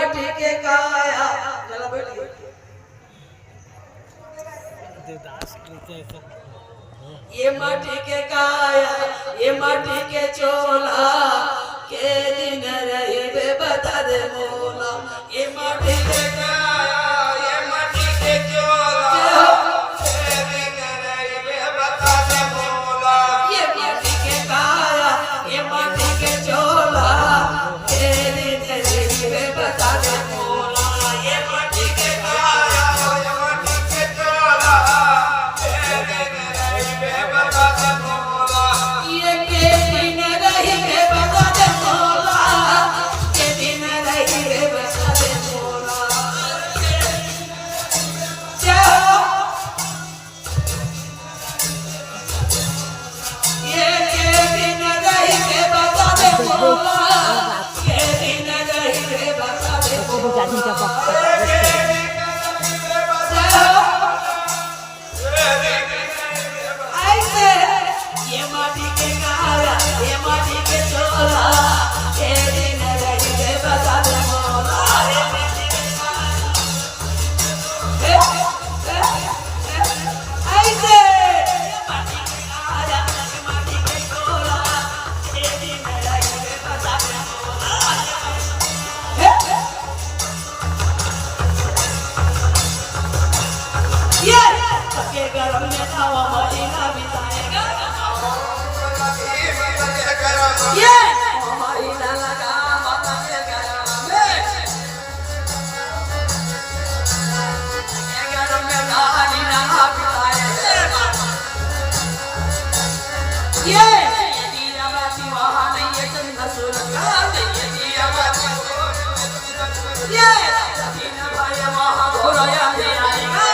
माटी के काया चला बैठिए ये माटी के काया ये माटी के चोला के दिन रहे बता दे मोला ये माटी के काया ये माटी के चोला के दिन रहे बता दे मोला ये माटी के काया ये माटी के चोला के दिन रहे बता दे मोला ये माटी के काया ये माटी के चोला के दिन रहे बता दे मोला ये के दिन रहे बता दे मोला के दिन रहे बता दे मोला जाओ ये के दिन रहे बता दे मोला के दिन रहे बता दे मोला ऐसे ये माटी के काया ये माटी के चोला के दिन रहे बता दे मोला ये माटी के ऐसे ये माटी के काया ये माटी के चोला के दिन रहे बता दे मोला ये सबके गरम में हवा महीना बिताएगा ये महीना लगा माता के गरम में ये गरम में महीना बिताएगा ये दिया बाती वहाँ नहीं ये चंदा सुलगा ये दिया बाती ये दिया भाई वहाँ घोड़ाया नहीं आएगा